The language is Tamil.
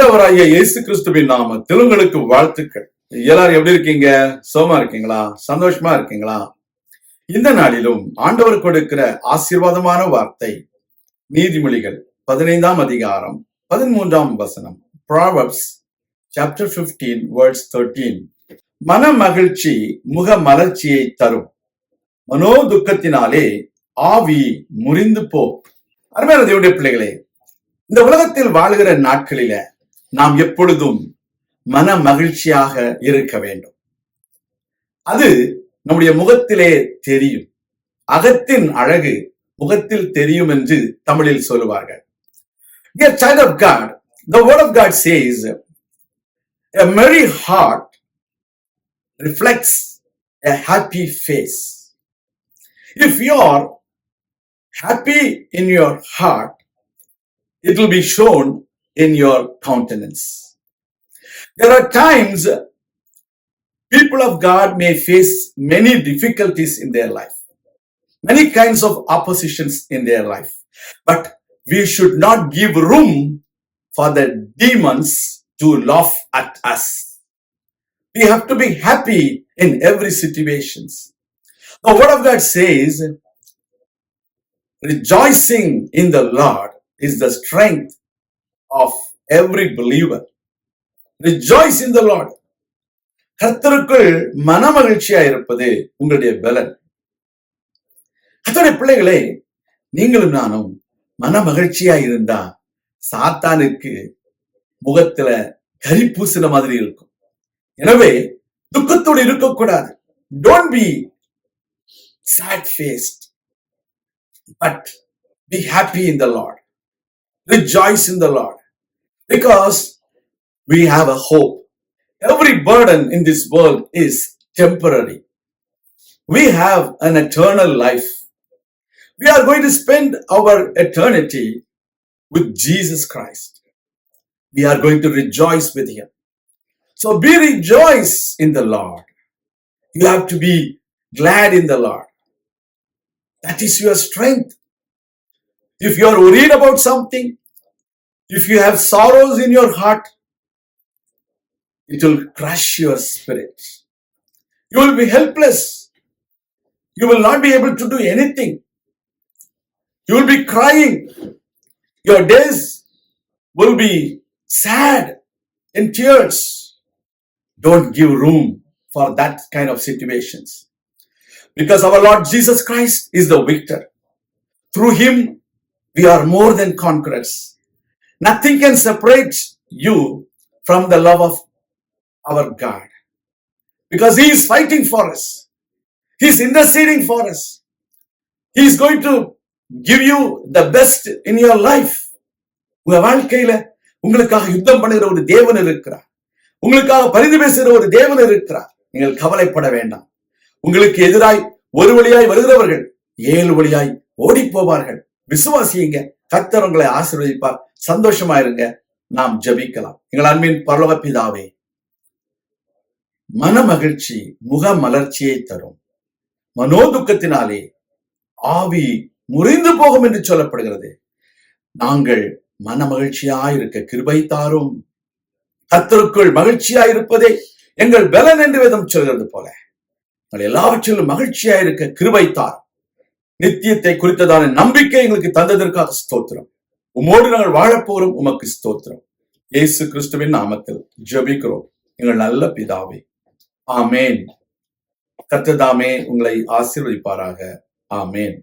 ஆண்டவராகிய இயேசு கிறிஸ்துவின் நாமத்தில் உங்களுக்கு வாழ்த்துக்கள். எல்லாரும் எப்படி இருக்கீங்க? சோமா இருக்கீங்களா? சந்தோஷமா இருக்கீங்களா? இந்த நாளிலும் ஆண்டவர் கொடுக்கிற ஆசீர்வாதமான வார்த்தை நீதிமொழிகள் 15ஆம் அதிகாரம் 13ஆம் வசனம். Proverbs chapter 15 verse 13. மன மகிழ்ச்சி முக மலர்ச்சியை தரும், மனோ துக்கத்தினாலே ஆவி முறிந்து போ. அருமையான தேவனுடைய பிள்ளைகளே, இந்த உலகத்தில் வாழுகிற நாட்களில நாம் எப்பொழுதும் மன மகிழ்ச்சியாக இருக்க வேண்டும். அது நம்முடைய முகத்திலே தெரியும். அகத்தின் அழகு முகத்தில் தெரியும் என்று தமிழில் சொல்லுவார்கள். Dear child of God, the word of God says, a merry heart reflects a happy face. If you are happy in your heart, it will be shown in your countenance. There are times people of God may face many difficulties in their life, many kinds of oppositions in their life, but we should not give room for the demons to laugh at us. We have to be happy in every situation. The word of God says, rejoicing in the Lord is the strength of every believer. Rejoice in the Lord. கர்த்தருக்குள் மனமகிழ்ச்சியா இருப்பது உங்களுடைய பலன். கர்த்தருடைய பிள்ளைகளே, நீங்களும் நானும் மனமகிழ்ச்சியா இருந்தா சாத்தானுக்கு முகத்துல கரி பூசின மாதிரி இருக்கும். எனவே துக்கத்தோடு இருக்கக்கூடாது. Don't be sad faced, but be happy in the Lord. Rejoice in the Lord, because we have a hope. Every burden in this world is temporary. We have an eternal life. We are going to spend our eternity with Jesus Christ. We are going to rejoice with Him. So be rejoice in the Lord. You have to be glad in the Lord. That is your strength. If you are worried about something, if you have sorrows in your heart, it will crush your spirit. You will be helpless. You will not be able to do anything. You will be crying. Your days will be sad in tears. Don't give room for that kind of situations. Because our Lord Jesus Christ is the victor. Through Him, we are more than conquerors. Nothing can separate you from the love of our God. Because He is fighting for us. He is interceding for us. He is going to give you the best in your life. உங்க வாழ்க்கையில உங்களுக்காக யுத்தம் பண்ணுகிற ஒரு தேவன் இருக்கிறார். உங்களுக்காக பரிந்து பேசுகிற ஒரு தேவன் இருக்கிறார். நீங்கள் கவலைப்பட வேண்டாம். உங்களுக்கு எதிராய் ஒரு வழியாய் வருகிறவர்கள் 7 வழியாய் ஓடி போவார்கள். விசுவாசியுங்க. கர்த்தர் உங்களை ஆசீர்வதிப்பார். சந்தோஷமா இருங்க. நாம் ஜெபிக்கலாம். எங்கள் அன்பின் பரலோக பிதாவே, மன மகிழ்ச்சி முக மலர்ச்சியை தரும், மனோதுக்கத்தினாலே ஆவி முறிந்து போகும் என்று சொல்லப்படுகிறது. நாங்கள் மன மகிழ்ச்சியாயிருக்க கிருபை தாரும். கர்த்தருக்குள் மகிழ்ச்சியாயிருப்பதே எங்கள் பலன் என்று வேதம் சொல்கிறது போல எங்கள் எல்லாவற்றிலும் மகிழ்ச்சியாயிருக்க கிருபை தாரும். நித்தியத்தை குறித்ததான நம்பிக்கை எங்களுக்கு தந்ததற்காக ஸ்தோத்திரம். உமோடு நாங்கள் வாழப்போறோம். உமக்கு ஸ்தோத்திரம். இயேசு கிறிஸ்துவின் நாமத்தில் ஜெபிக்கிறோம் எங்கள் நல்ல பிதாவே. ஆமேன். கர்த்தர் தாமே உங்களை ஆசீர்வதிப்பாராக. ஆமேன்.